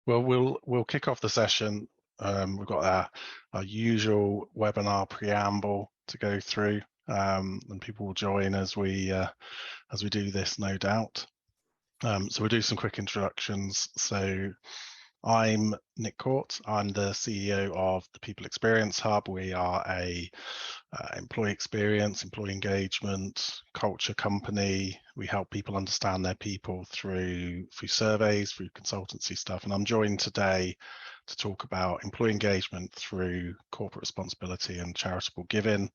Well, we'll kick off the session. We've got our usual webinar preamble to go through, and people will join as we do this, no doubt. So we'll do some quick introductions. So I'm Nick Court. I'm the CEO of the People Experience Hub. We are a employee experience, employee engagement, culture company. We help people understand their people through surveys, through consultancy stuff. And I'm joined today to talk about employee engagement through corporate responsibility and charitable giving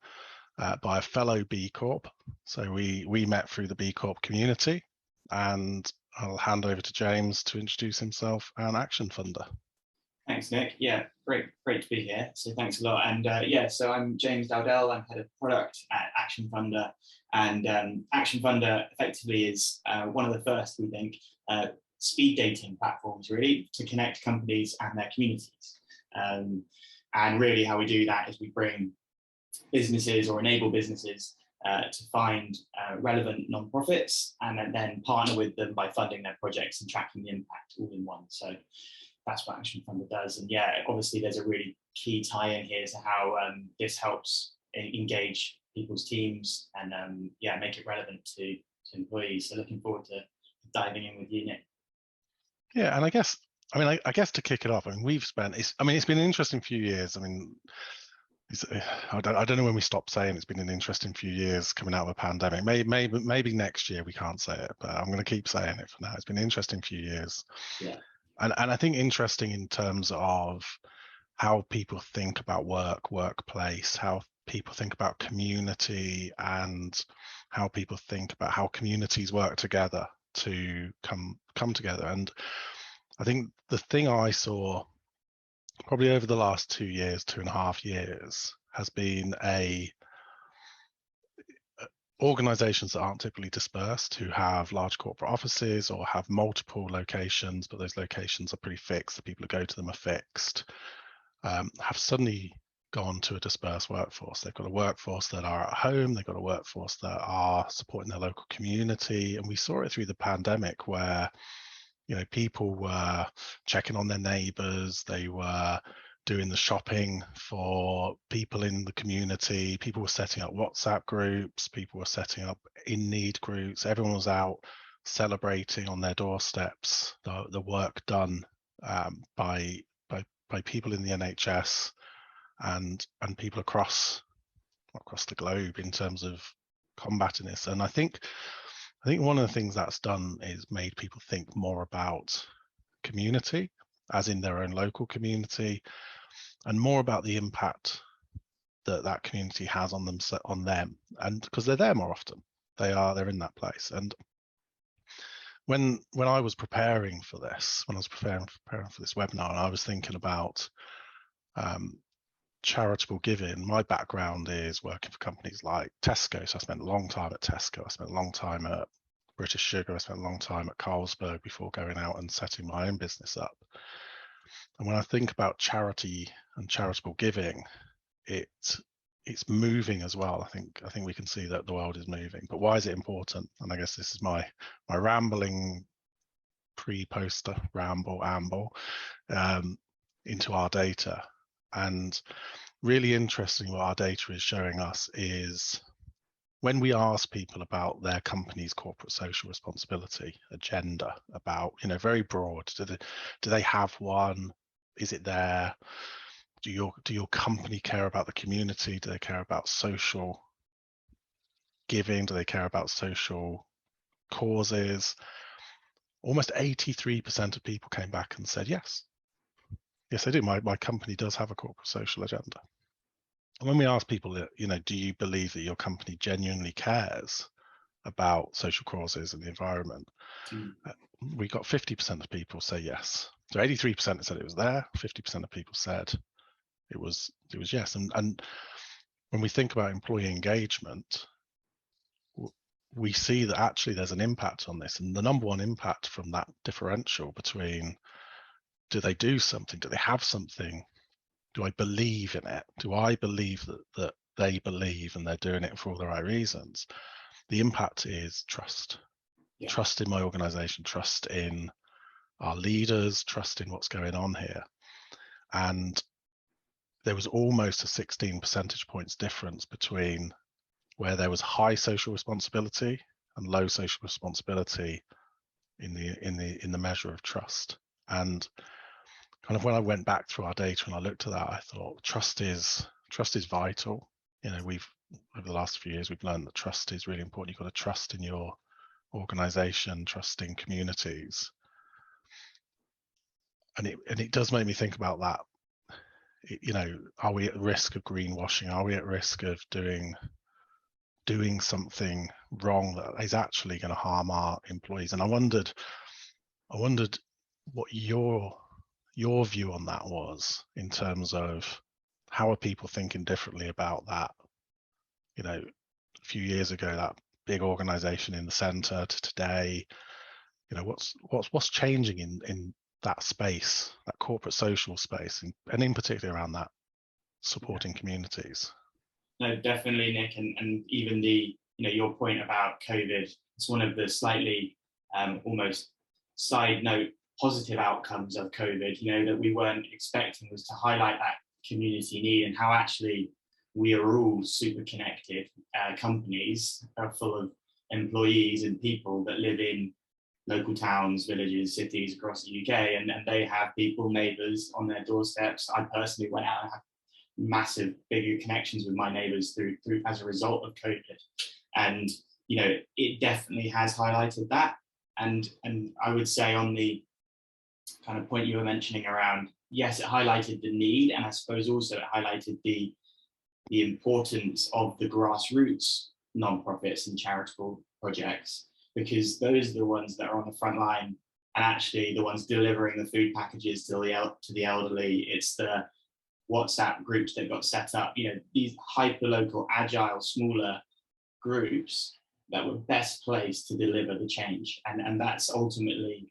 by a fellow B Corp. So we met through the B Corp community, and I'll hand over to James to introduce himself and ActionFunder. Thanks, Nick. Yeah, great to be here. So thanks a lot. And yeah, so I'm James Dowdell. I'm head of product at ActionFunder, and ActionFunder effectively is one of the first, we think, speed dating platforms really to connect companies and their communities. And really, how we do that is we bring businesses or enable businesses to find relevant nonprofits and then partner with them by funding their projects and tracking the impact all in one. So that's what ActionFunder does. And yeah, obviously there's a really key tie-in here to how this helps engage people's teams and yeah, make it relevant to employees. So looking forward to diving in with you, Nick. Yeah, and I guess to kick it off, we've spent, it's been an interesting few years. I don't know when we stop saying it's been an interesting few years coming out of a pandemic. Maybe next year we can't say it, but I'm going to keep saying it for now. It's been an interesting few years. Yeah. And I think interesting in terms of how people think about workplace, how people think about community, and how people think about how communities work together to come together. And I think the thing I saw probably over the last 2 years, 2.5 years, has been organizations that aren't typically dispersed, who have large corporate offices or have multiple locations, but those locations are pretty fixed, the people who go to them are fixed, have suddenly gone to a dispersed workforce. They've got a workforce that are at home, they've got a workforce that are supporting their local community. And we saw it through the pandemic where, people were checking on their neighbors, they were doing the shopping for people in the community, people were setting up WhatsApp groups, people were setting up in-need groups, everyone was out celebrating on their doorsteps the work done by people in the NHS and people across the globe in terms of combating this. And I think one of the things that's done is made people think more about community, as in their own local community, and more about the impact that community has on them, and because they're there more often, they're in that place. And when I was preparing for this, when I was preparing for this webinar, and I was thinking about charitable giving, my background is working for companies like Tesco. So I spent a long time at Tesco, I spent a long time at British Sugar, I spent a long time at Carlsberg before going out and setting my own business up. And when I think about charity and charitable giving, it's moving as well. I think we can see that the world is moving. But why is it important? And I guess this is my rambling pre-poster amble into our data. And really interesting, what our data is showing us is when we ask people about their company's corporate social responsibility agenda, about, very broad, do they have one? Is it there? Do your company care about the community? Do they care about social giving? Do they care about social causes? Almost 83% of people came back and said yes. Yes, they do. My company does have a corporate social agenda. And when we ask people that, do you believe that your company genuinely cares about social causes and the environment? We got 50% of people say yes. So 83% said it was there. 50% of people said it was yes. And when we think about employee engagement, we see that actually there's an impact on this. And the number one impact from that differential between, do they do something? Do they have something? Do I believe in it? Do I believe that they believe and they're doing it for all the right reasons? The impact is trust. Yeah. Trust in my organization, trust in our leaders, trust in what's going on here. And there was almost a 16 percentage points difference between where there was high social responsibility and low social responsibility in the measure of trust. And kind of when I went back through our data and I looked at that, I thought trust is vital. You know, we've over the last few years we've learned that trust is really important. You've got to trust in your organization, trust in communities. And it does make me think about that. You know, are we at risk of greenwashing? Are we at risk of doing something wrong that is actually going to harm our employees? And I wondered what your view on that was, in terms of how are people thinking differently about that? You know, a few years ago, that big organization in the center, to today, you know, what's changing in that space, that corporate social space, and in particular around that supporting communities? No, definitely, Nick, and even your point about COVID, it's one of the slightly almost side note positive outcomes of COVID, that we weren't expecting, was to highlight that community need and how actually we are all super connected. Companies are full of employees and people that live in local towns, villages, cities across the UK, and they have people, neighbours on their doorsteps. I personally went out and had massive, bigger connections with my neighbours through as a result of COVID, and it definitely has highlighted that. And I would say on the kind of point you were mentioning around, yes, it highlighted the need, and I suppose also it highlighted the importance of the grassroots non-profits and charitable projects, because those are the ones that are on the front line and actually the ones delivering the food packages to the elderly. It's the WhatsApp groups that got set up, these hyper-local, agile, smaller groups that were best placed to deliver the change. And that's ultimately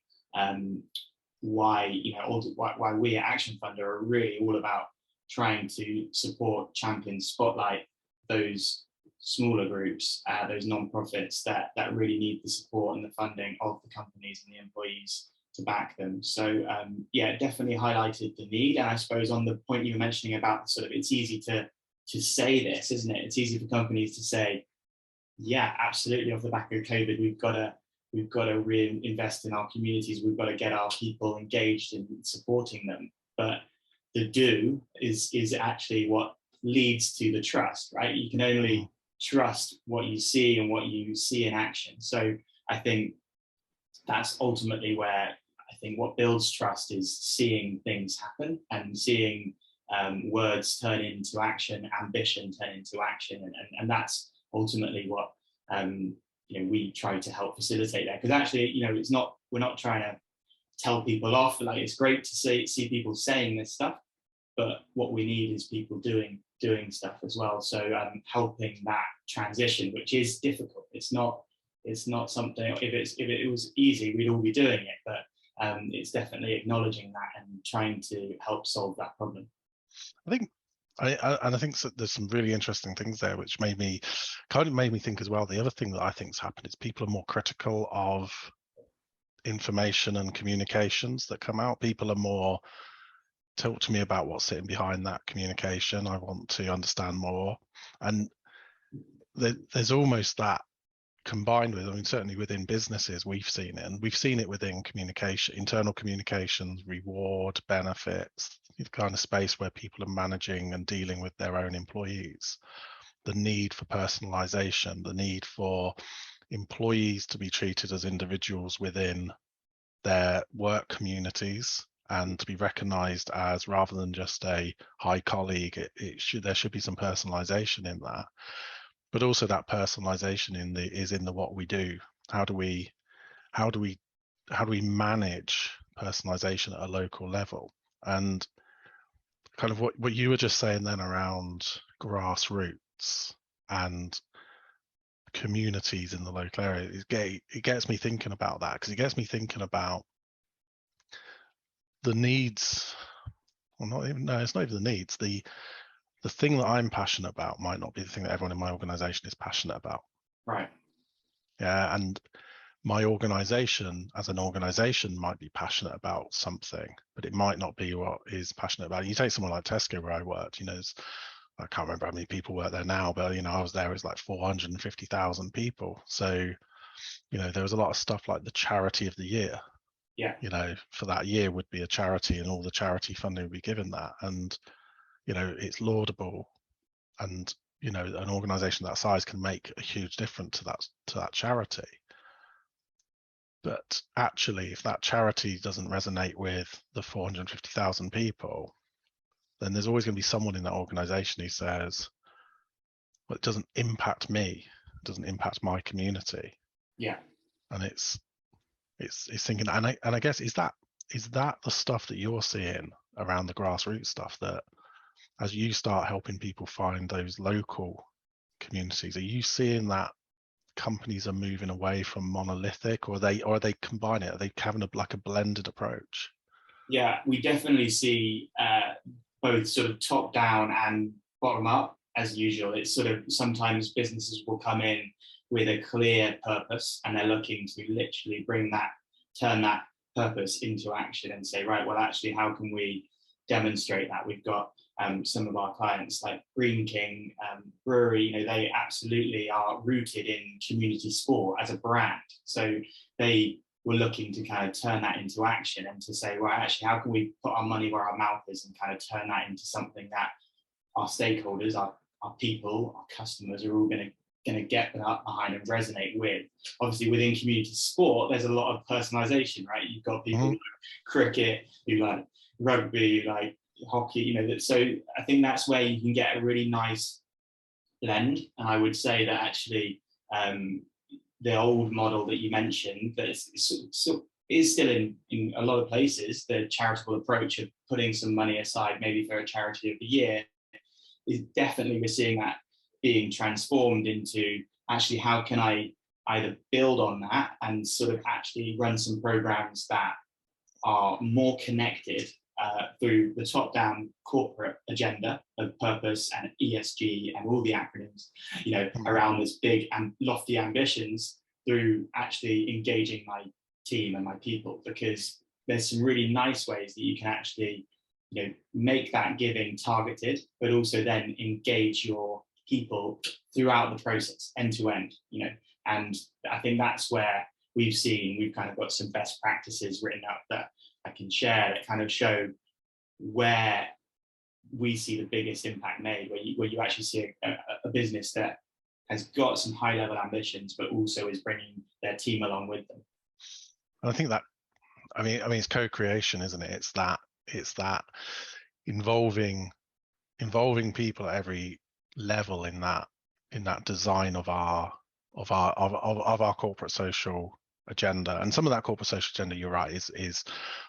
why we at ActionFunder are really all about trying to support, champion, spotlight those smaller groups, those non-profits that really need the support and the funding of the companies and the employees to back them. So it definitely highlighted the need. And I suppose on the point you were mentioning about sort of, it's easy to say this, isn't it? It's easy for companies to say, yeah, absolutely, off the back of COVID, we've got to reinvest in our communities. We've got to get our people engaged in supporting them. But the do is actually what leads to the trust, right? You can only trust what you see and what you see in action. So I think that's ultimately where I think what builds trust is seeing things happen and seeing words turn into action, ambition turn into action, and that's ultimately what we try to help facilitate there. Because actually, we're not trying to tell people off. Like, it's great to see people saying this stuff, but what we need is people doing stuff as well. So helping that transition, which is difficult. It's not something. If it was easy, we'd all be doing it. But it's definitely acknowledging that and trying to help solve that problem. I think, I think there's some really interesting things there, which made me think as well. The other thing that I think's happened is people are more critical of information and communications that come out. People are more, talk to me about what's sitting behind that communication. I want to understand more. And there's almost that combined with, I mean, certainly within businesses, we've seen it, and we've seen it within communication, internal communications, reward, benefits, the kind of space where people are managing and dealing with their own employees. The need for personalization, the need for employees to be treated as individuals within their work communities and to be recognized as, rather than just a hi colleague, there should be some personalization in that. But also that personalization is in the what we do. How do we manage personalization at a local level? And kind of what you were just saying then around grassroots and communities in the local area, it gets me thinking about that, because it gets me thinking about the needs. Well, it's not even the needs. The thing that I'm passionate about might not be the thing that everyone in my organization is passionate about. Right. Yeah, and my organization as an organization might be passionate about something, but it might not be what is passionate about. You take someone like Tesco, where I worked, I can't remember how many people work there now, but I was there, it was like 450,000 people. So, there was a lot of stuff like the charity of the year. Yeah. For that year would be a charity, and all the charity funding would be given that. And, it's laudable. And, an organization that size can make a huge difference to that charity. But actually, if that charity doesn't resonate with the 450,000 people, then there's always going to be someone in that organization who says, well, it doesn't impact me, it doesn't impact my community. Yeah. And it's thinking, and I guess, is that the stuff that you're seeing around the grassroots stuff, that as you start helping people find those local communities, are you seeing that companies are moving away from monolithic, or are they combining it? Are they having a blended approach? Yeah, we definitely see both sort of top down and bottom up. As usual, it's sort of, sometimes businesses will come in with a clear purpose, and they're looking to literally turn that purpose into action and say, right, well, actually, how can we demonstrate that? We've got some of our clients like Green King Brewery, they absolutely are rooted in community sport as a brand. So they were looking to kind of turn that into action and to say, well, actually, how can we put our money where our mouth is and kind of turn that into something that our stakeholders, our people, our customers are all going to get behind and resonate with. Obviously, within community sport, there's a lot of personalization, right? You've got people who like cricket, who like rugby, who like hockey, so I think that's where you can get a really nice blend. And I would say that actually the old model that you mentioned, that is still in a lot of places, the charitable approach of putting some money aside maybe for a charity of the year, is definitely, we're seeing that being transformed into, actually, how can I either build on that and sort of actually run some programs that are more connected through the top-down corporate agenda of purpose and ESG and all the acronyms, around this big and lofty ambitions, through actually engaging my team and my people, because there's some really nice ways that you can actually, make that giving targeted, but also then engage your people throughout the process, end to end, and I think that's where we've kind of got some best practices written up that I can share, that kind of show where we see the biggest impact made, where you actually see a business that has got some high level ambitions, but also is bringing their team along with them. And I think that, I mean, it's co-creation, isn't it? It's that involving people at every level in that design of our corporate social agenda. And some of that corporate social agenda, you're right, is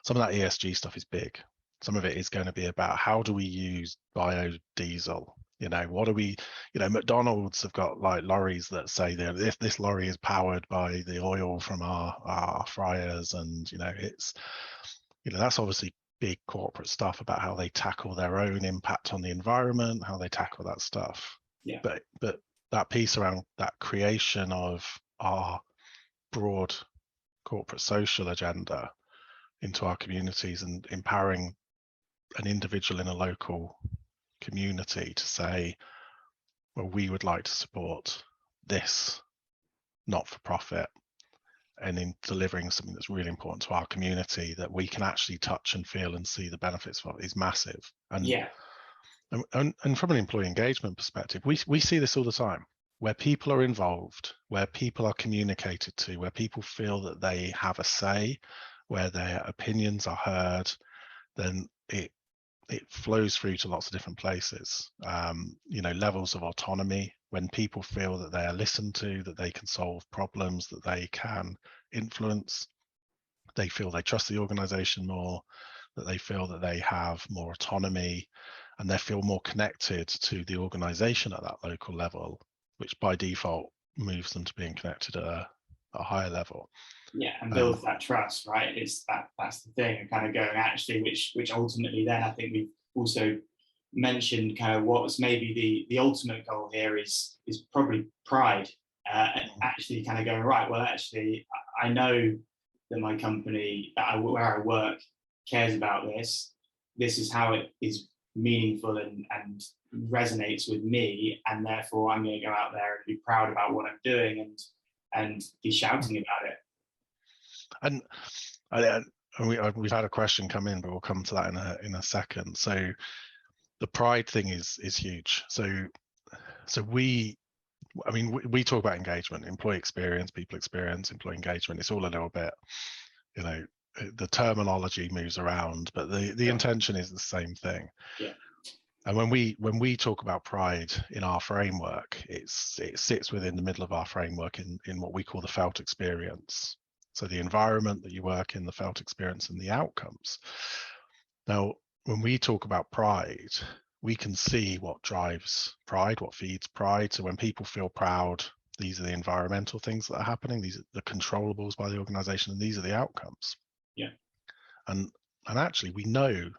some of that ESG stuff is big. Some of it is going to be about, how do we use biodiesel? What do we, McDonald's have got like lorries that say that if this lorry is powered by the oil from our fryers, and it's, that's obviously big corporate stuff about how they tackle their own impact on the environment, how they tackle that stuff. Yeah. But that piece around that creation of our broad corporate social agenda into our communities, and empowering an individual in a local community to say, well, we would like to support this not-for-profit, and in delivering something that's really important to our community that we can actually touch and feel and see the benefits of, is massive. And yeah, and from an employee engagement perspective, we see this all the time, where people are involved, where people are communicated to, where people feel that they have a say, where their opinions are heard, then it flows through to lots of different places. Levels of autonomy, when people feel that they are listened to, that they can solve problems, that they can influence, they feel they trust the organization more, that they feel that they have more autonomy, and they feel more connected to the organization at that local level, which by default moves them to being connected at a higher level. Yeah, and builds that trust, right? That's the thing, and kind of going, actually, which ultimately then I think we've also mentioned kind of what's maybe the ultimate goal here is probably pride, and actually kind of going, right, well, actually, I know that my company, where I work, cares about this. This is how it is meaningful and resonates with me, and therefore I'm going to go out there and be proud about what I'm doing and be shouting about it. And we've had a question come in, but we'll come to that in a second. So the pride thing is huge. So we talk about engagement, employee experience, people experience, employee engagement. It's all a little bit, the terminology moves around, but the intention is the same thing. Yeah. And when we talk about pride in our framework, it sits within the middle of our framework in what we call the felt experience. So the environment that you work in, the felt experience, and the outcomes. Now, when we talk about pride, we can see what drives pride, what feeds pride. So when people feel proud, these are the environmental things that are happening. These are the controllables by the organization, and these are the outcomes. Yeah. And actually, we know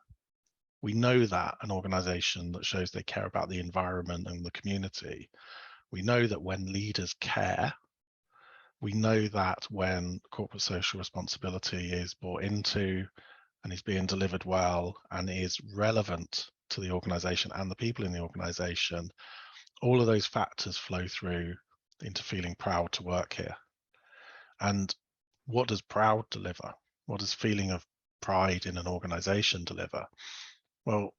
that an organization that shows they care about the environment and the community, we know that when leaders care, we know that when corporate social responsibility is bought into and is being delivered well and is relevant to the organization and the people in the organization, all of those factors flow through into feeling proud to work here. And what does proud deliver? What does feeling of pride in an organization deliver? Well,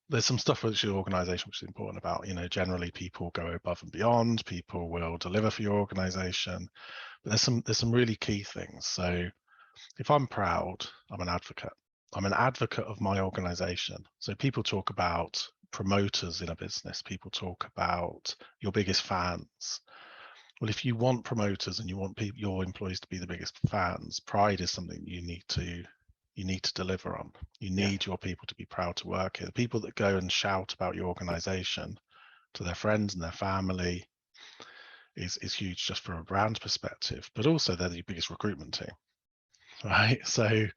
there's some stuff which the organization which is important about, generally people go above and beyond, people will deliver for your organization, but there's some really key things. So if I'm proud, I'm an advocate. I'm an advocate of my organization. So people talk about promoters in a business, people talk about your biggest fans. Well, if you want promoters and you want your employees to be the biggest fans, pride is something you need to deliver on. You need your people to be proud to work here. The people that go and shout about your organization to their friends and their family is huge just from a brand perspective, but also they're the biggest recruitment team, right? So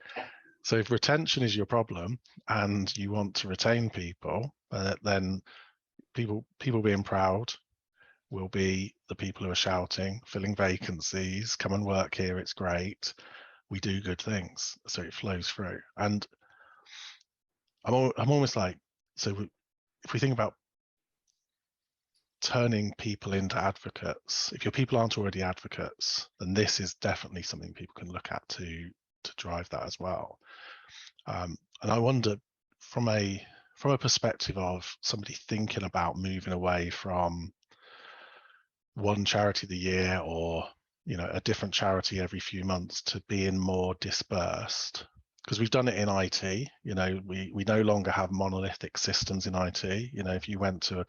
if retention is your problem and you want to retain people, then people being proud will be the people who are shouting, filling vacancies, come and work here, it's great, we do good things, so it flows through. And I'm almost like, so if we think about turning people into advocates, if your people aren't already advocates, then this is definitely something people can look at to drive that as well. And I wonder, from a perspective of somebody thinking about moving away from one charity of the year or a different charity every few months to being more dispersed, because we've done it in IT. We no longer have monolithic systems in IT. If I went to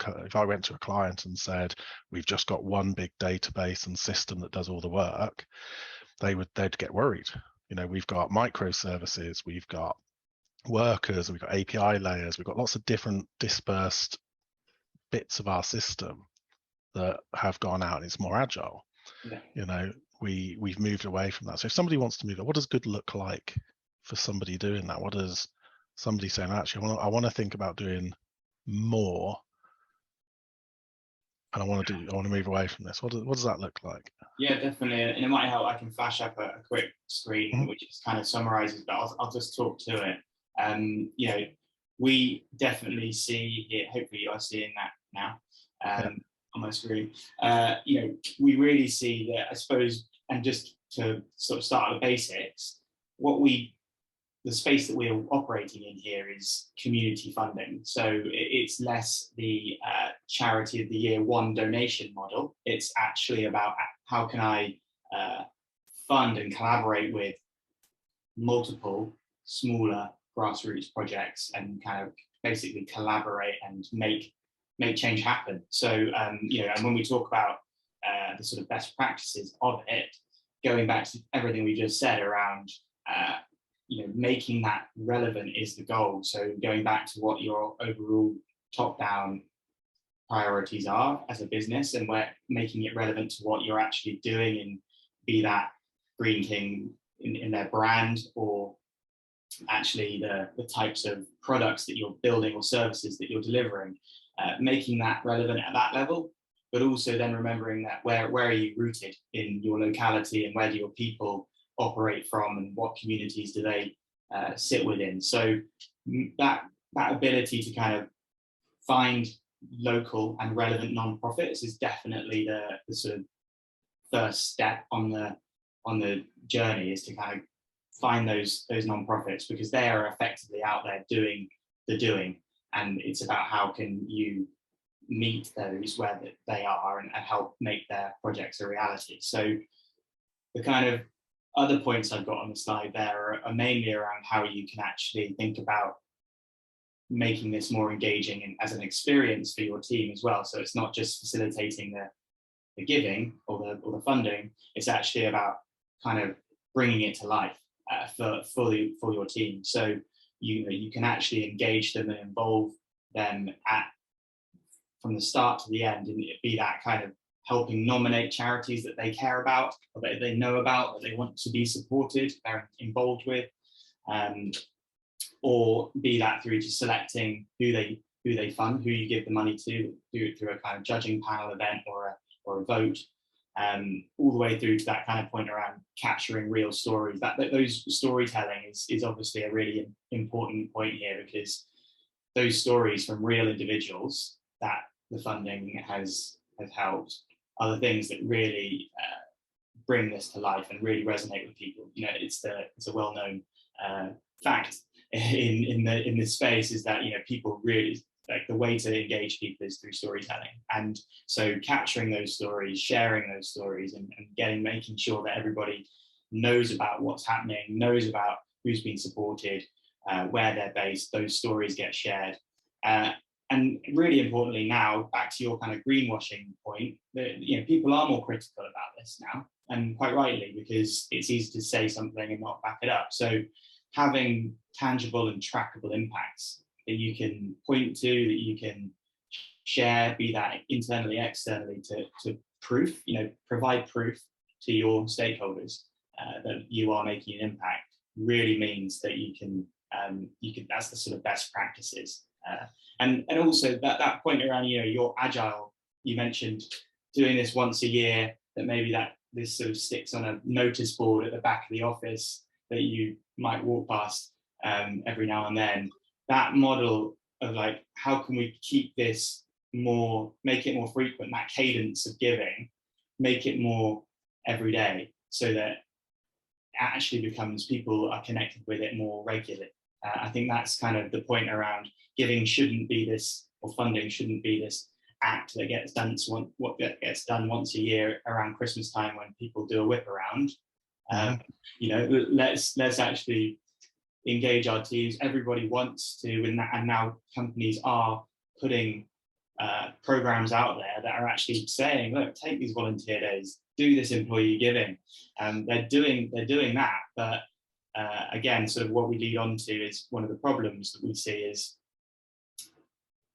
a client and said we've just got one big database and system that does all the work, they'd get worried. We've got microservices, we've got workers, we've got API layers, we've got lots of different dispersed bits of our system that have gone out and it's more agile. Yeah. We've moved away from that. So if somebody wants to move, what does good look like for somebody doing that? What does somebody saying, actually, I want to think about doing more, and I want to move away from this? What does that look like? Yeah, definitely. And it might help. I can flash up a quick screen which just kind of summarizes, but I'll just talk to it. We definitely see it. Hopefully, you are seeing that now. On my screen, we really see that, I suppose, and just to sort of start at the basics, the space that we're operating in here is community funding. So it's less the charity of the year one donation model. It's actually about how can I fund and collaborate with multiple smaller grassroots projects and kind of basically collaborate and make change happen. So, and when we talk about the sort of best practices of it, going back to everything we just said around, making that relevant is the goal. So going back to what your overall top-down priorities are as a business, and we're making it relevant to what you're actually doing, and be that Green King in their brand, or actually the types of products that you're building or services that you're delivering. Making that relevant at that level, but also then remembering that where are you rooted in your locality, and where do your people operate from, and what communities do they sit within. So that ability to kind of find local and relevant non-profits is definitely the sort of first step on the journey, is to kind of find those non-profits, because they are effectively out there doing the doing, and it's about how can you meet those where they are and help make their projects a reality. So the kind of other points I've got on the slide there are mainly around how you can actually think about making this more engaging and as an experience for your team as well. So it's not just facilitating the giving or the funding, it's actually about kind of bringing it to life for your team. So you can actually engage them and involve them from the start to the end, and it be that kind of helping nominate charities that they care about, or that they know about, that they want to be supported, they're involved with, or be that through to selecting who they fund, who you give the money to, do it through a kind of judging panel event or a vote, all the way through to that kind of point around capturing real stories. That those storytelling is obviously a really important point here, because those stories from real individuals that the funding has helped are the things that really bring this to life and really resonate with people. You know, it's a well-known fact in this space, is that, you know, people really like, the way to engage people is through storytelling. And so capturing those stories, sharing those stories, and making sure that everybody knows about what's happening, knows about who's been supported, where they're based, those stories get shared. And really importantly, now back to your kind of greenwashing point, that, you know, people are more critical about this now, and quite rightly, because it's easy to say something and not back it up. So having tangible and trackable impacts that you can point to, that you can share, be that internally, externally, to proof, you know, provide proof to your stakeholders that you are making an impact, really means that you can that's the sort of best practices. And also that point around, you know, you're agile, you mentioned doing this once a year, that maybe this sort of sticks on a notice board at the back of the office that you might walk past every now and then. That model of like, how can we keep this more, make it more frequent, that cadence of giving, make it more every day, so that it actually becomes, people are connected with it more regularly. I think that's kind of the point around giving shouldn't be this, or funding shouldn't be this act that gets done once a year around Christmas time when people do a whip around. You know, let's actually engage our teams. Everybody wants to, and now companies are putting programs out there that are actually saying, look, take these volunteer days, do this employee giving. They're doing that, but again, sort of what we lead on to is one of the problems that we see is,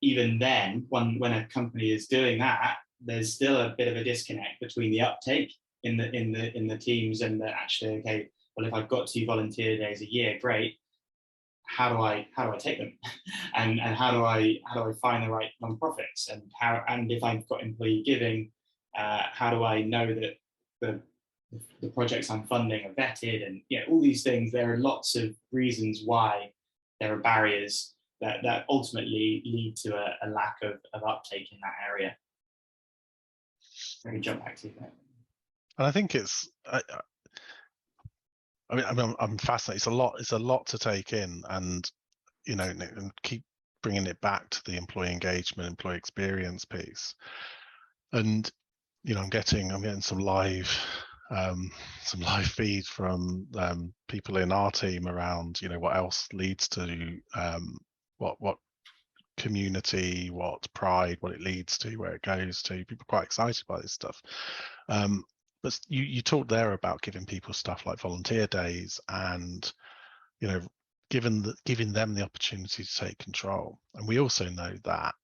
even then, when a company is doing that, there's still a bit of a disconnect between the uptake in the teams and the actually, okay, well, if I've got 2 volunteer days a year, great. How do I take them, and how do I find the right nonprofits, and if I've got employee giving, how do I know that the projects I'm funding are vetted, and all these things. There are lots of reasons why there are barriers that ultimately lead to a lack of uptake in that area. Let me jump back to you there. And I think it's, I'm fascinated. It's a lot to take in, and and keep bringing it back to the employee engagement, employee experience piece. And I'm getting some live feed from people in our team around what else leads to what community, what pride, what it leads to, where it goes to. People are quite excited by this stuff. But you talked there about giving people stuff like volunteer days, and giving them the opportunity to take control. And we also know that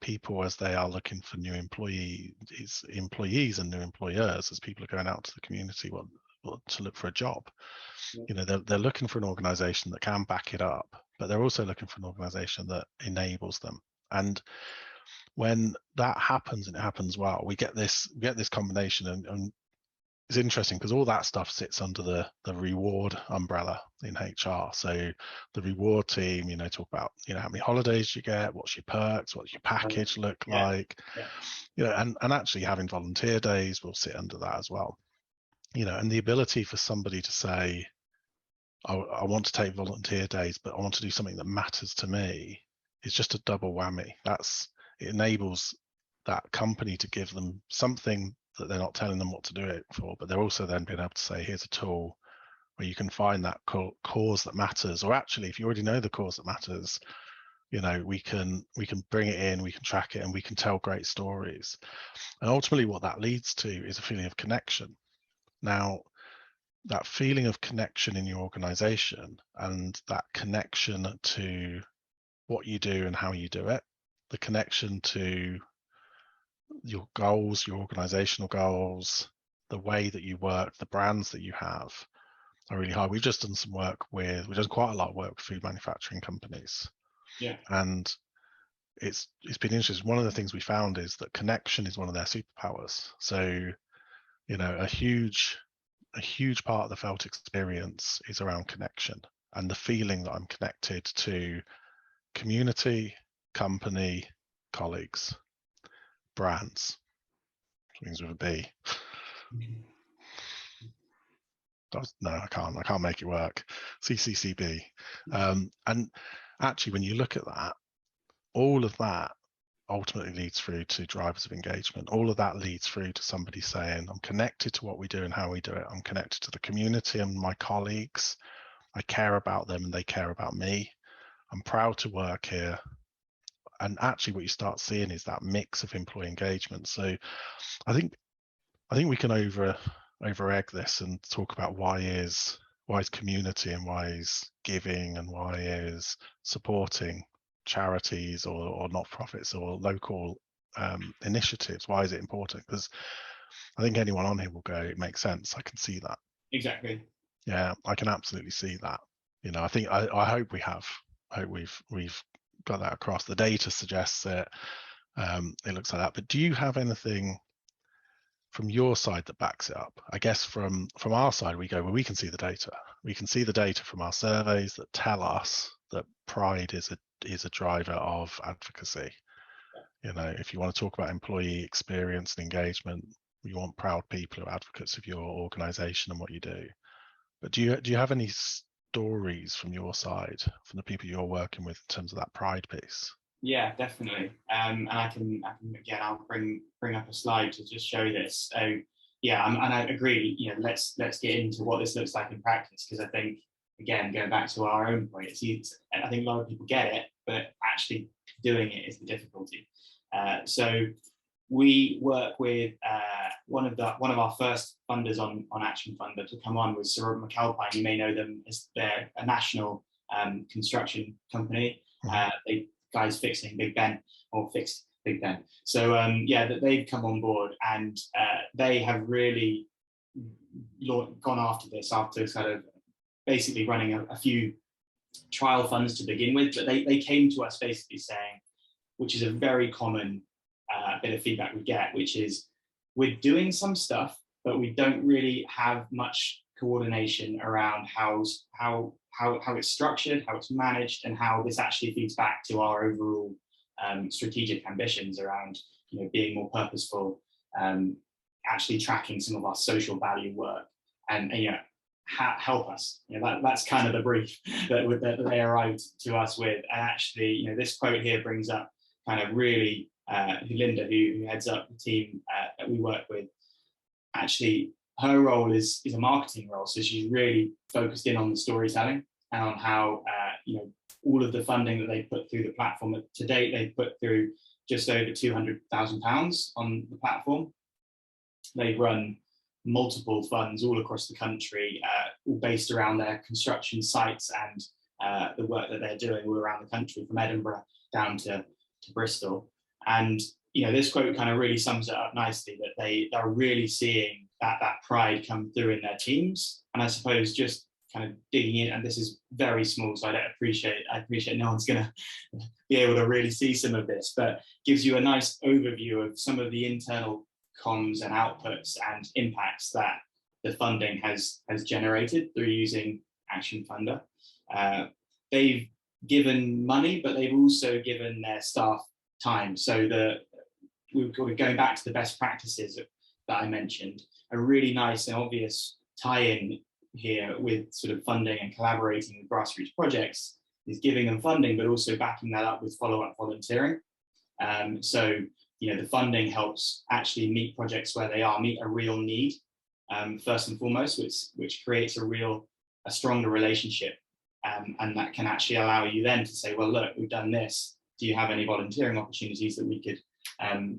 people, as they are looking for new employees and new employers, as people are going out to the community to look for a job, they're looking for an organization that can back it up, but they're also looking for an organization that enables them. And when that happens, and it happens well, we get this combination, and it's interesting because all that stuff sits under the reward umbrella in HR. So the reward team, talk about, how many holidays you get, what's your perks, what's your package look like, and actually having volunteer days will sit under that as well. And the ability for somebody to say, I want to take volunteer days, but I want to do something that matters to me, is just a double whammy. It enables that company to give them something that they're not telling them what to do it for, but they're also then being able to say, here's a tool where you can find that cause that matters, or actually, if you already know the cause that matters, we can bring it in, we can track it, and we can tell great stories. And ultimately what that leads to is a feeling of connection. Now, that feeling of connection in your organization, and that connection to what you do and how you do it, the connection to your goals, your organizational goals, the way that you work, the brands that you have are really high. We've just done we've done quite a lot of work with food manufacturing companies. Yeah. And it's been interesting. One of the things we found is that connection is one of their superpowers. So, a huge part of the felt experience is around connection and the feeling that I'm connected to community, company, colleagues, brands, things with a B. No, I can't make it work. CCCB. And actually, when you look at that, all of that ultimately leads through to drivers of engagement. All of that leads through to somebody saying, I'm connected to what we do and how we do it. I'm connected to the community and my colleagues. I care about them and they care about me. I'm proud to work here. And actually what you start seeing is that mix of employee engagement. So I think we can over-egg this and talk about why is community and why is giving and why is supporting charities or not-profits or local initiatives, why is it important? Because I think anyone on here will go, it makes sense. I can see that. Exactly. Yeah, I can absolutely see that. I think I hope we've got that across. The data suggests it. It looks like that. But do you have anything from your side that backs it up? I guess from our side, we go, well, we can see the data. We can see the data from our surveys that tell us that pride is a driver of advocacy. If you want to talk about employee experience and engagement, you want proud people who are advocates of your organization and what you do. But do you have any stories from your side, from the people you're working with, in terms of that pride piece? Yeah, definitely. And I can again, I'll bring up a slide to just show this. So yeah, and I agree. Let's get into what this looks like in practice, because I think, again, going back to our own point, I think a lot of people get it, but actually doing it is the difficulty. So we work with one of our first funders on ActionFunder to come on was Sir McAlpine. You may know them as they're a national construction company. They guys fixing Big Ben, or fixed Big Ben. So that they've come on board, and they have really gone after this after kind of basically running a few trial funds to begin with. But they came to us basically saying, which is a very common bit of feedback we get, which is, we're doing some stuff, but we don't really have much coordination around how it's structured, how it's managed, and how this actually feeds back to our overall strategic ambitions around being more purposeful, actually tracking some of our social value work, and help us. That's kind of the brief that they arrived to us with. And actually, this quote here brings up kind of really Linda, who heads up the team that we work with. Actually, her role is a marketing role, so she's really focused in on the storytelling and on how all of the funding that they put through the platform. To date, they've put through just over £200,000 on the platform. They run multiple funds all across the country, all based around their construction sites and the work that they're doing all around the country, from Edinburgh down to Bristol. And this quote kind of really sums it up nicely, that they are really seeing that pride come through in their teams. And I suppose just kind of digging in, and this is very small, so I appreciate no one's going to be able to really see some of this, but gives you a nice overview of some of the internal comms and outputs and impacts that the funding has generated through using ActionFunder. They've given money, but they've also given their staff time. So we're going back to the best practices that I mentioned. A really nice and obvious tie-in here with sort of funding and collaborating with grassroots projects is giving them funding, but also backing that up with follow-up volunteering. So, the funding helps actually meet projects where they are, meet a real need, first and foremost, which creates a stronger relationship. And that can actually allow you then to say, well, look, we've done this. Do you have any volunteering opportunities that we could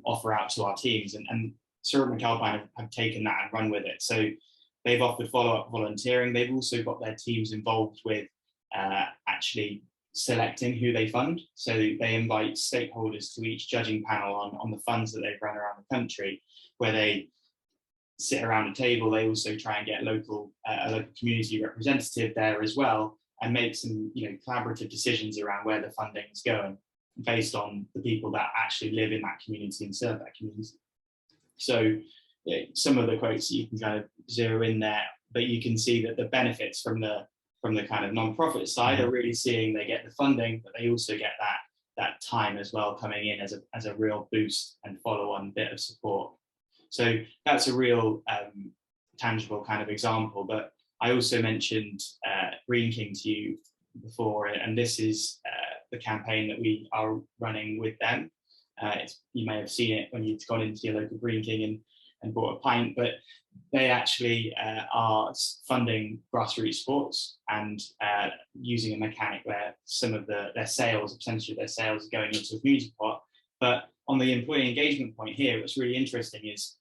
offer out to our teams? And Stuart McAlpine have taken that and run with it. So they've offered follow-up volunteering. They've also got their teams involved with actually selecting who they fund. So they invite stakeholders to each judging panel on the funds that they've run around the country, where they sit around a table. They also try and get a local community representative there as well, and make some collaborative decisions around where the funding is going based on the people that actually live in that community and serve that community. So some of the quotes you can kind of zero in there, but you can see that the benefits from the kind of non-profit side are really seeing they get the funding, but they also get that time as well coming in as a real boost and follow-on bit of support. So that's a real tangible kind of example. But I also mentioned Green King to you before, and this is the campaign that we are running with them. You may have seen it when you've gone into your local Green King and bought a pint, but they actually are funding grassroots sports and using a mechanic where some of their sales, a percentage of their sales are going into a community pot. But on the employee engagement point here, what's really interesting is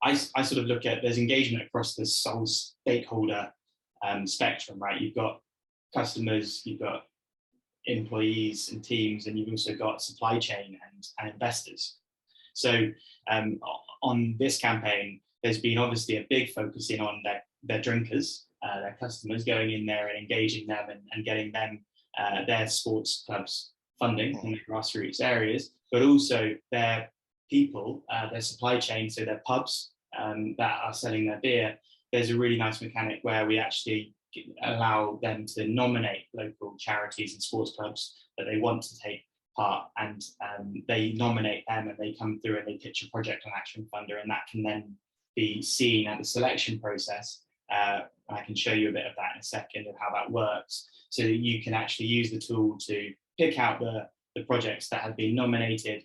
I sort of look at, there's engagement across this whole stakeholder spectrum, right? You've got customers, you've got employees and teams, and you've also got supply chain and investors. So on this campaign, there's been obviously a big focus in on their drinkers, their customers, going in there and engaging them and getting them their sports clubs funding in the grassroots areas, but also their people, their supply chain, so their pubs that are selling their beer. There's a really nice mechanic where we actually allow them to nominate local charities and sports clubs that they want to take part, and they nominate them and they come through and they pitch a project on ActionFunder, and that can then be seen at the selection process. I can show you a bit of that in a second of how that works, so that you can actually use the tool to pick out the projects that have been nominated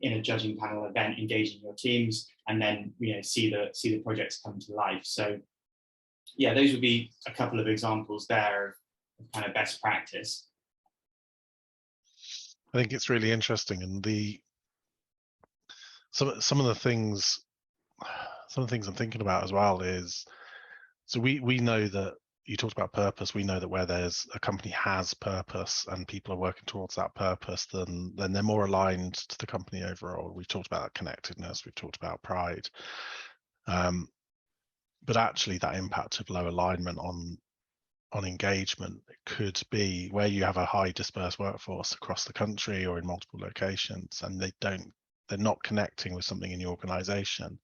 in a judging panel event, engaging your teams, and then see the projects come to life. So yeah, those would be a couple of examples there of kind of best practice. I think it's really interesting, and some of the things I'm thinking about as well is, so we know that you talked about purpose. We know that where there's a company has purpose and people are working towards that purpose, then they're more aligned to the company overall. We've talked about connectedness, we've talked about pride, but actually that impact of low alignment on engagement could be where you have a high dispersed workforce across the country or in multiple locations, and they're not connecting with something in the organization.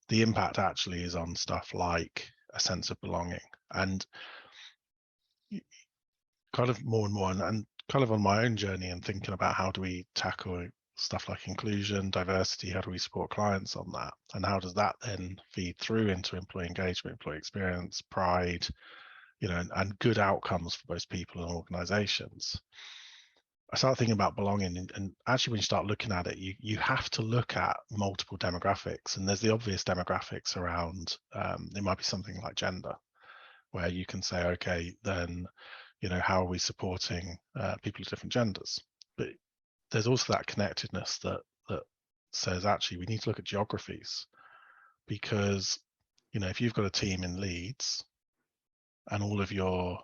The impact actually is on stuff like a sense of belonging, and kind of more and more, and kind of on my own journey and thinking about how do we tackle stuff like inclusion, diversity, how do we support clients on that, and how does that then feed through into employee engagement, employee experience, pride, and good outcomes for both people and organizations. I start thinking about belonging, and actually when you start looking at it, you have to look at multiple demographics, and there's the obvious demographics around, it might be something like gender, where you can say, okay, then, how are we supporting people of different genders? But there's also that connectedness that says, actually, we need to look at geographies, because, if you've got a team in Leeds and all of your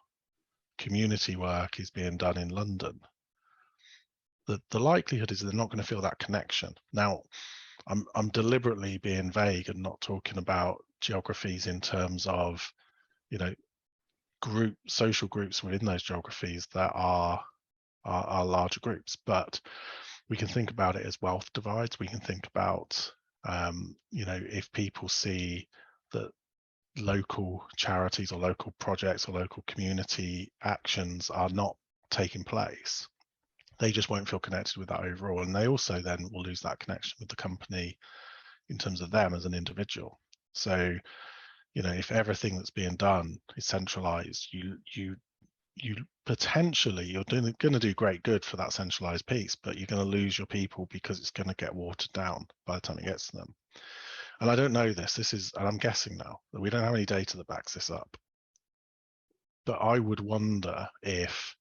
community work is being done in London, the likelihood is they're not going to feel that connection. Now, I'm deliberately being vague and not talking about geographies in terms of, social groups within those geographies that are larger groups, but we can think about it as wealth divides. We can think about, if people see that local charities or local projects or local community actions are not taking place, they just won't feel connected with that overall. And they also then will lose that connection with the company in terms of them as an individual. So, if everything that's being done is centralized, you potentially, you're going to do great good for that centralized piece, but you're going to lose your people because it's going to get watered down by the time it gets to them. And I don't know this is, and I'm guessing now that we don't have any data that backs this up, but I would wonder if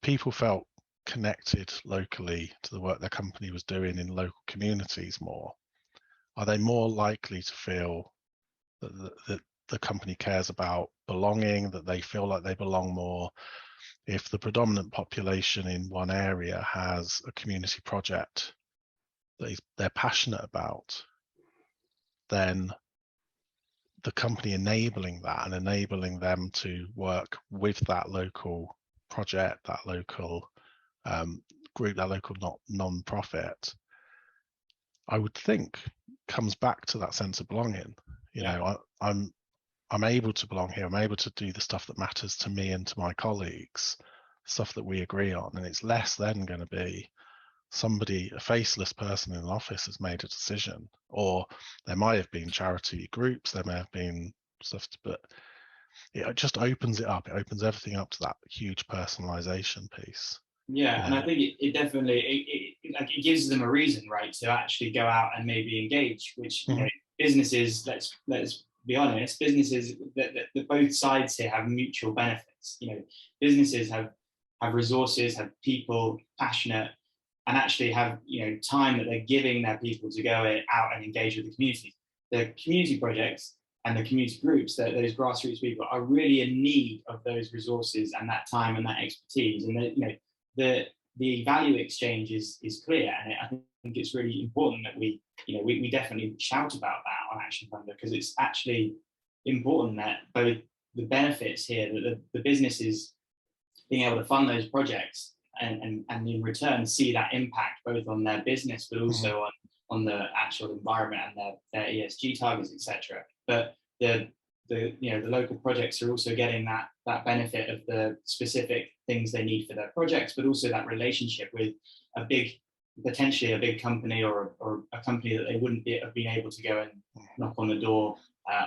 people felt connected locally to the work their company was doing in local communities more, are they more likely to feel that the company cares about belonging, that they feel like they belong more? If the predominant population in one area has a community project that they're passionate about, then the company enabling that and enabling them to work with that local project, that local group, that local non-profit, I would think comes back to that sense of belonging. I'm able to belong here. I'm able to do the stuff that matters to me and to my colleagues, stuff that we agree on. And it's less then going to be a faceless person in an office has made a decision, or there might have been charity groups, there may have been stuff, but it just opens it up. It opens everything up to that huge personalization piece. Yeah, and I think it definitely like it gives them a reason, right, to actually go out and maybe engage. Which businesses, let's be honest, businesses that both sides here have mutual benefits. Businesses have resources, have people passionate, and actually have time that they're giving their people to go out and engage with the community. The community projects and the community groups, those grassroots people, are really in need of those resources and that time and that expertise. And the value exchange is clear, and I think it's really important that we definitely shout about that on ActionFunder, because it's actually important that both the benefits here, that the business is being able to fund those projects and in return see that impact both on their business but also on the actual environment and their ESG targets, etc. But the local projects are also getting that benefit of the specific things they need for their projects, but also that relationship with potentially a big company or a company that they wouldn't have been able to go and knock on the door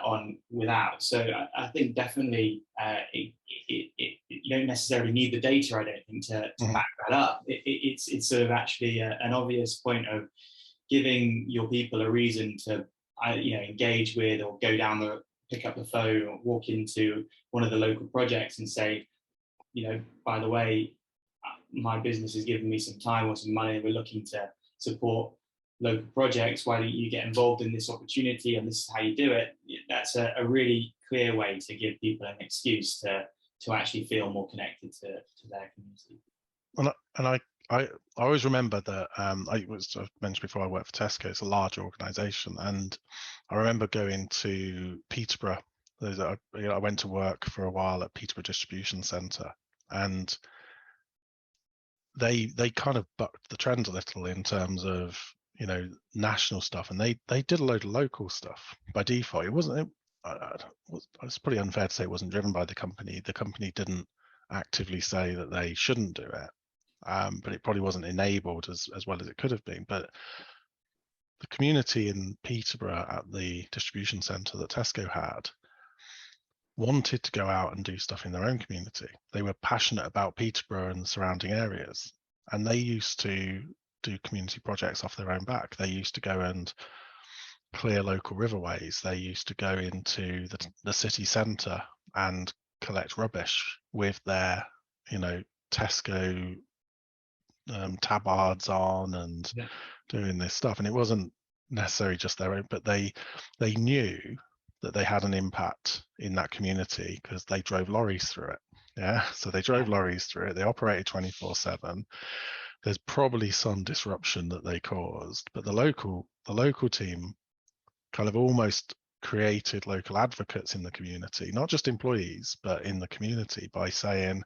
on without. So I think definitely you don't necessarily need the data, I don't think, to back that up. It's sort of actually an obvious point of giving your people a reason to engage with, or go down pick up the phone or walk into one of the local projects and say, by the way, my business has given me some time or some money, and we're looking to support local projects. Why don't you get involved in this opportunity, and this is how you do it? That's a really clear way to give people an excuse to actually feel more connected to their community. And I always remember that I've mentioned before, I work for Tesco. It's a large organisation, and I remember going to Peterborough. I went to work for a while at Peterborough Distribution Centre, and they kind of bucked the trend a little in terms of national stuff, and they did a load of local stuff by default. It wasn't. It's pretty unfair to say it wasn't driven by the company. The company didn't actively say that they shouldn't do it. But it probably wasn't enabled as well as it could have been. But the community in Peterborough at the distribution centre that Tesco had wanted to go out and do stuff in their own community. They were passionate about Peterborough and the surrounding areas, and they used to do community projects off their own back. They used to go and clear local riverways. They used to go into the city centre and collect rubbish with their Tesco tabards on and doing this stuff. And it wasn't necessarily just their own, but they knew that they had an impact in that community because they drove lorries through it. So they drove lorries through it. They operated 24/7. There's probably some disruption that they caused, but the local team kind of almost created local advocates in the community, not just employees, but in the community, by saying,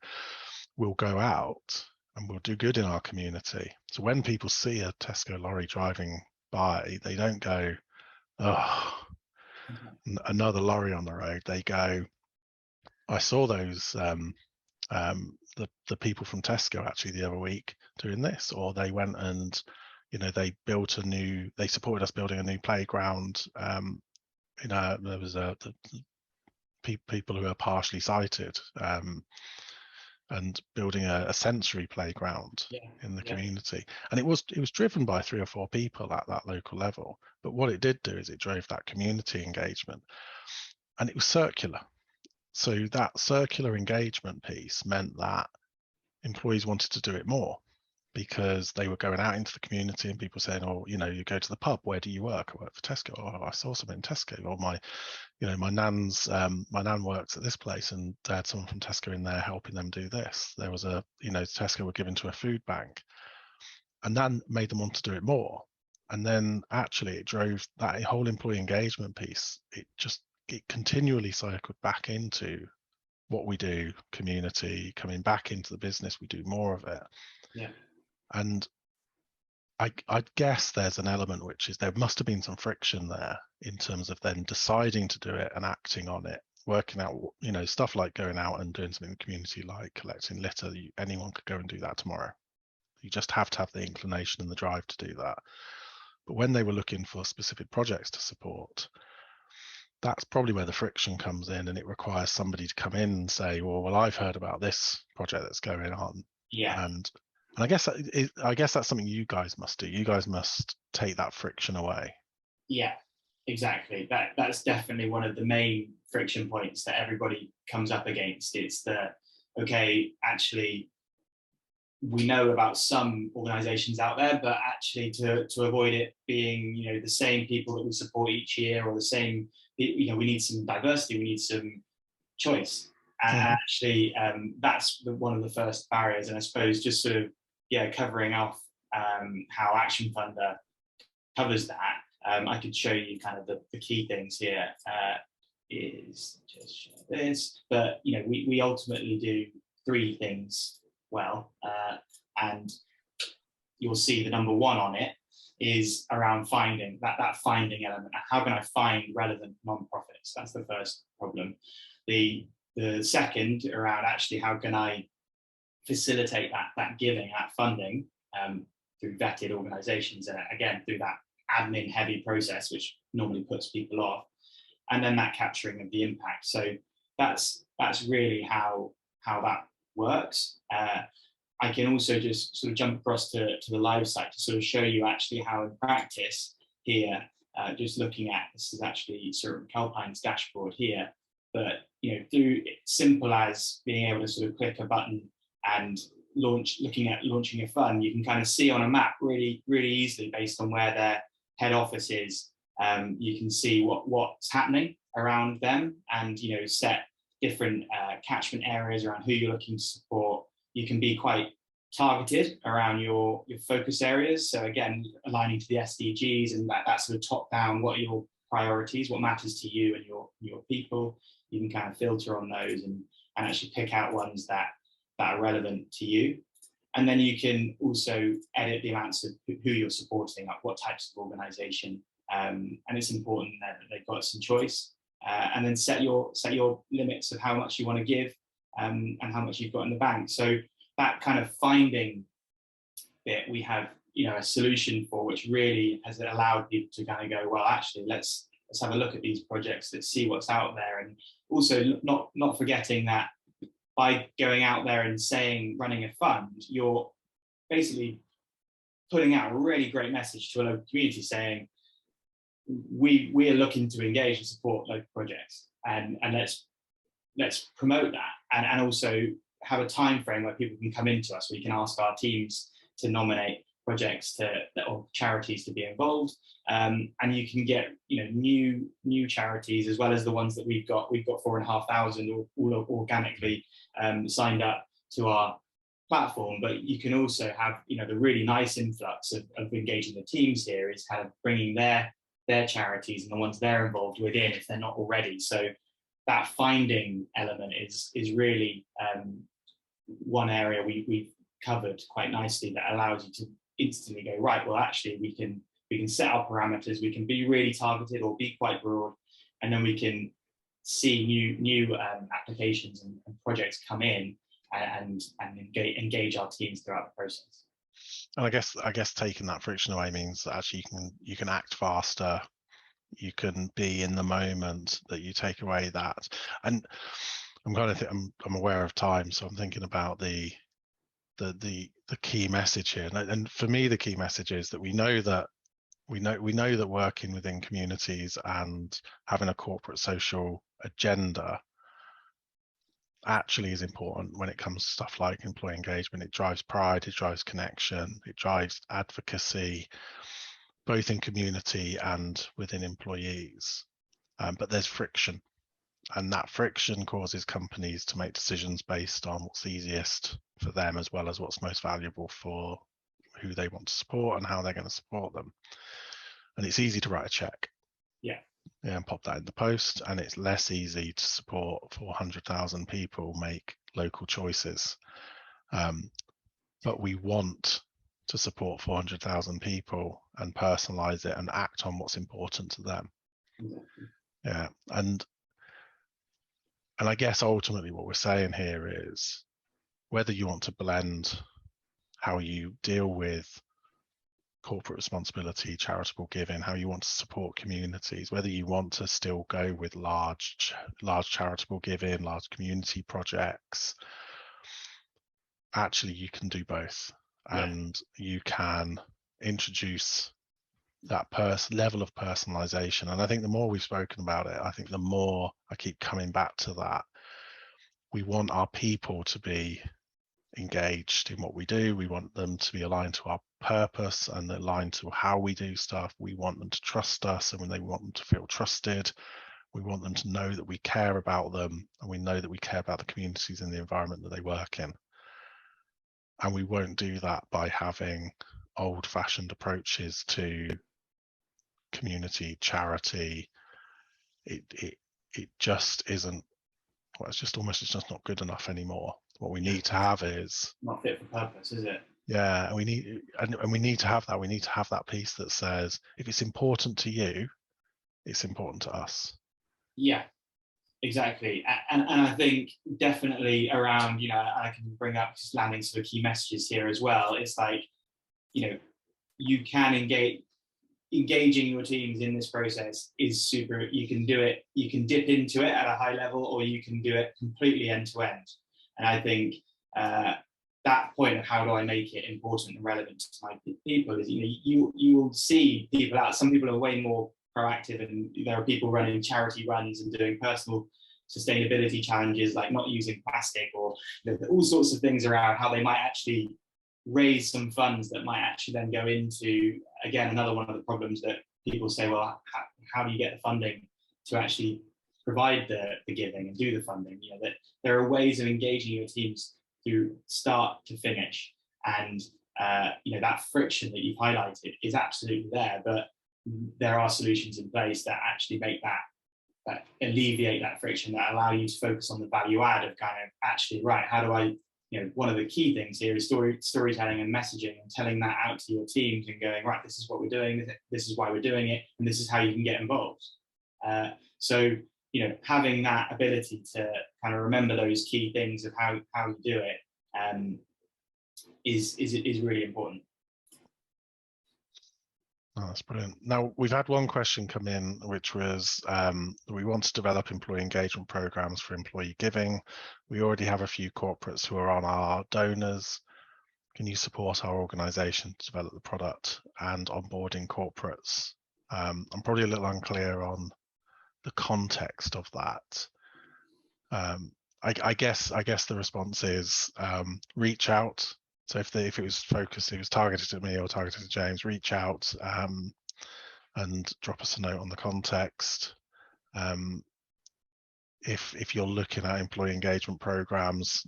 we'll go out and we'll do good in our community. So when people see a Tesco lorry driving by, they don't go, oh, another lorry on the road, they go, I saw those the people from Tesco actually the other week doing this, or they went and they supported us building a new playground. There was people who are partially sighted, and building a sensory playground in the community. And it was driven by 3 or 4 people at that local level. But what it did do is it drove that community engagement, and it was circular. So that circular engagement piece meant that employees wanted to do it more, because they were going out into the community and people saying, oh, you go to the pub, where do you work? I work for Tesco. Oh, I saw something in Tesco. Or my nan works at this place and they had someone from Tesco in there helping them do this. There was Tesco were given to a food bank, and that made them want to do it more. And then actually it drove that whole employee engagement piece. It continually cycled back into what we do, community, coming back into the business, we do more of it. Yeah. And I guess there's an element which is there must have been some friction there in terms of then deciding to do it and acting on it, working out, stuff like going out and doing something in the community, like collecting litter. Anyone could go and do that tomorrow. You just have to have the inclination and the drive to do that. But when they were looking for specific projects to support, that's probably where the friction comes in, and it requires somebody to come in and say, well, I've heard about this project that's going on. Yeah. And I guess that's something you guys must do. You guys must take that friction away. Yeah, exactly. That's definitely one of the main friction points that everybody comes up against. It's actually, we know about some organizations out there, but actually to avoid it being, the same people that we support each year, or the same, we need some diversity, we need some choice. And actually, that's one of the first barriers. And I suppose just sort of, covering off how ActionFunder covers that, I could show you kind of the key things here. Is just show this, but we ultimately do 3 things well, and you'll see the number 1 on it is around finding that finding element. How can I find relevant non-profits? That's the first problem. The second around actually how can I facilitate that giving, that funding, through vetted organizations, and again through that admin heavy process which normally puts people off, and then that capturing of the impact. So that's really how that works. I can also just sort of jump across to the live site to sort of show you actually how in practice here, just looking at, this is actually sort of Calpine's dashboard here, but through simple as being able to sort of click a button and looking at launching a fund, you can kind of see on a map really, really easily based on where their head office is. You can see what's happening around them, and set different catchment areas around who you're looking to support. You can be quite targeted around your focus areas. So again, aligning to the SDGs and that sort of top down, what are your priorities, what matters to you and your people. You can kind of filter on those and actually pick out ones that are relevant to you. And then you can also edit the amounts of who you're supporting, like what types of organization. And it's important that they've got some choice. And then set your limits of how much you want to give, and how much you've got in the bank. So that kind of finding bit, we have a solution for, which really has allowed people to kind of go, well, actually, let's have a look at these projects, let's see what's out there, and also not forgetting that by going out there and running a fund, you're basically putting out a really great message to a local community saying, we are looking to engage and support local projects, and let's promote that, and also have a time frame where people can come into us. We can ask our teams to nominate projects or charities to be involved, and you can get new charities as well as the ones that we've got 4,500 all organically signed up to our platform. But you can also have the really nice influx of engaging the teams here is kind of bringing their charities and the ones they're involved within if they're not already. So that finding element is really one area we've covered quite nicely, that allows you to instantly go, right, well, actually we can set our parameters, we can be really targeted or be quite broad, and then we can see new applications and projects come in and engage our teams throughout the process. And I guess taking that friction away means that actually you can act faster, you can be in the moment, that you take away that. And I'm kind of I'm aware of time, so I'm thinking about the key message here. And for me, the key message is that we know that working within communities and having a corporate social agenda actually is important when it comes to stuff like employee engagement. It drives pride, it drives connection, it drives advocacy, both in community and within employees. But there's friction, and that friction causes companies to make decisions based on what's easiest for them, as well as what's most valuable for who they want to support and how they're going to support them. And it's easy to write a check. Yeah, and pop that in the post, and it's less easy to support 400,000 people make local choices. But we want to support 400,000 people and personalize it and act on what's important to them. Exactly. Yeah, and I guess ultimately what we're saying here is, whether you want to blend how you deal with corporate responsibility, charitable giving, how you want to support communities, whether you want to still go with large charitable giving, large community projects, actually you can do both. Yeah. And you can introduce that level of personalization. And I think the more we've spoken about it, I think the more I keep coming back to that. We want our people to be engaged in what we do. We want them to be aligned to our purpose and aligned to how we do stuff. We want them to trust us, and when they want them to feel trusted, we want them to know that we care about them, and we know that we care about the communities and the environment that they work in. And we won't do that by having old-fashioned approaches to community charity. It just isn't, well, it's just not good enough anymore. What we need to have is not fit for purpose, is it? Yeah, and we need to have that. We need to have that piece that says, if it's important to you, it's important to us. Yeah, exactly. And I think definitely around, I can bring up just landing sort of key messages here as well. It's like, you can engaging your teams in this process is super. You can do it, you can dip into it at a high level, or you can do it completely end to end. And I think that point of how do I make it important and relevant to my people is, you will see people out. Some people are way more proactive, and there are people running charity runs and doing personal sustainability challenges, like not using plastic, or all sorts of things around how they might actually raise some funds that might actually then go into, again, another one of the problems that people say, well, how do you get the funding to actually provide the giving and do the funding? That there are ways of engaging your teams through start to finish, and that friction that you've highlighted is absolutely there, but there are solutions in place that actually make that alleviate that friction, that allow you to focus on the value add of kind of actually, right, how do I, one of the key things here is storytelling and messaging, and telling that out to your teams and going, right, this is what we're doing, this is why we're doing it, and this is how you can get involved. So having that ability to kind of remember those key things of how you do it is really important. Oh, that's brilliant. Now, we've had one question come in, which was, we want to develop employee engagement programs for employee giving. We already have a few corporates who are on our donors. Can you support our organization to develop the product and onboarding corporates? I'm probably a little unclear on the context of that. I guess the response is, reach out. So if it was targeted at me or targeted at James, reach out and drop us a note on the context. If you're looking at employee engagement programs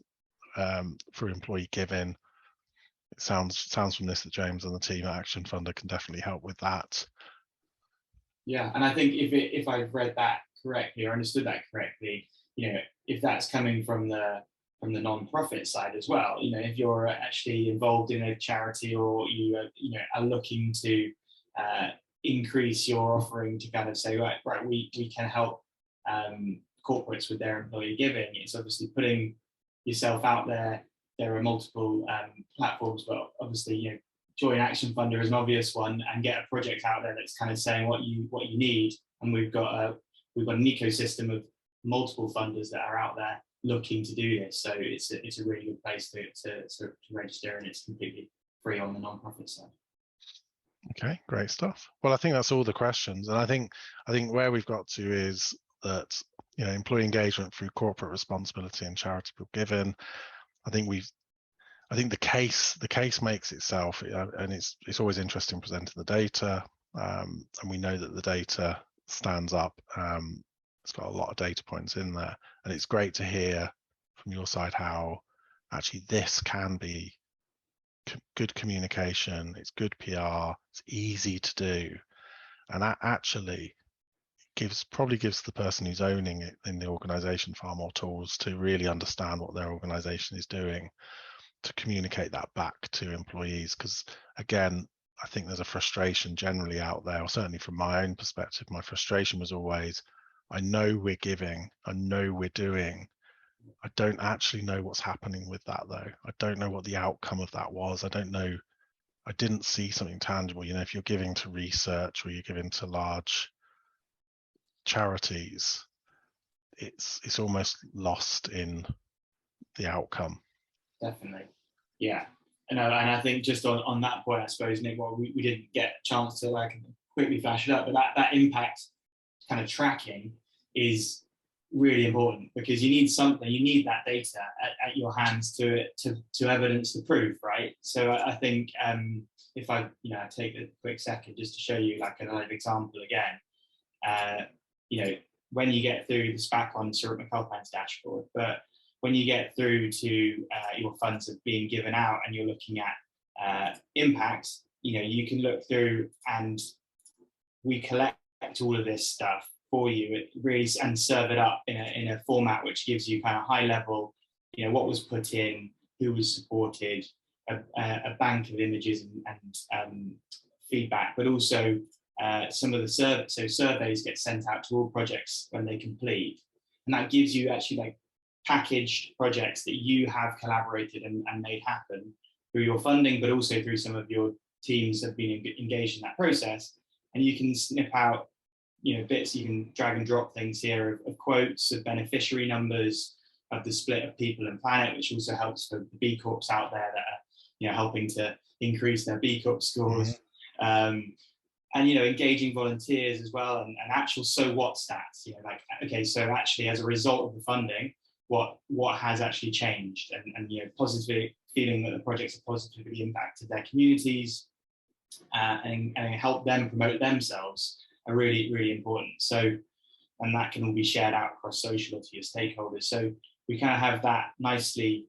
for employee giving, it sounds from this that James and the team at ActionFunder can definitely help with that. Yeah, and I think if I've read that correctly or understood that correctly, if that's coming from the non-profit side as well, if you're actually involved in a charity, or you are looking to increase your offering to kind of say, right, we can help corporates with their employee giving. It's obviously putting yourself out there. There are multiple platforms, but obviously, join ActionFunder is an obvious one, and get a project out there that's kind of saying what you need. And we've got an ecosystem of multiple funders that are out there looking to do this. So it's a really good place to register, and it's completely free on the non-profit side. Okay, great stuff. Well, I think that's all the questions, and I think where we've got to is that employee engagement through corporate responsibility and charitable giving. I think the case makes itself, and it's always interesting presenting the data, and we know that the data stands up. It's got a lot of data points in there, and it's great to hear from your side how actually this can be good communication, it's good PR, it's easy to do, and that actually probably gives the person who's owning it in the organization far more tools to really understand what their organization is doing, to communicate that back to employees. Because again, I think there's a frustration generally out there, or certainly from my own perspective, my frustration was always, I know we're giving, I know we're doing, I don't actually know what's happening with that though. I don't know what the outcome of that was. I don't know, I didn't see something tangible. If you're giving to research or you're giving to large charities, it's almost lost in the outcome. Definitely, yeah. And I think just on that point, I suppose, Nick, we didn't get a chance to quickly flash it up, but that impact kind of tracking is really important, because you need that data at your hands to evidence the proof, right? So I think if I take a quick second just to show you a live example again, when you get through the SPAC on Sir McAlpine's dashboard, but when you get through to your funds are being given out and you're looking at impact, you can look through, and we collect all of this stuff for you, and serve it up in a format which gives you kind of high level, what was put in, who was supported, a bank of images and feedback, but also some of the surveys get sent out to all projects when they complete, and that gives you actually packaged projects that you have collaborated and made happen through your funding, but also through some of your teams that have been engaged in that process. And you can snip out bits, you can drag and drop things here of quotes, of beneficiary numbers, of the split of people and planet, which also helps for the B Corps out there that are helping to increase their B Corp scores. Mm-hmm. And engaging volunteers as well, and actual so what stats. Okay, so actually as a result of the funding, what has actually changed, and positively feeling that the projects have positively impacted their communities, and help them promote themselves, are really, really important. So, and that can all be shared out across social to your stakeholders. So we kind of have that nicely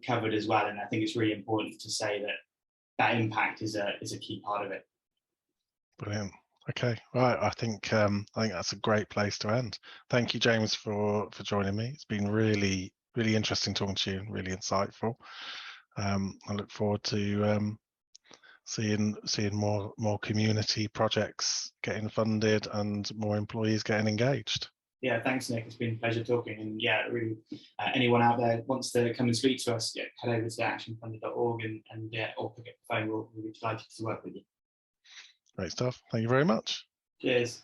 covered as well. And I think it's really important to say that impact is a key part of it. Brilliant. Okay, right. I think that's a great place to end. Thank you, James, for joining me. It's been really, really interesting talking to you, really insightful. I look forward to seeing more community projects getting funded and more employees getting engaged. Yeah, thanks, Nick. It's been a pleasure talking. And yeah, really, anyone out there wants to come and speak to us, head over to actionfunder.org and or pick up the phone. We'll be delighted to work with you. Great stuff. Thank you very much. Cheers.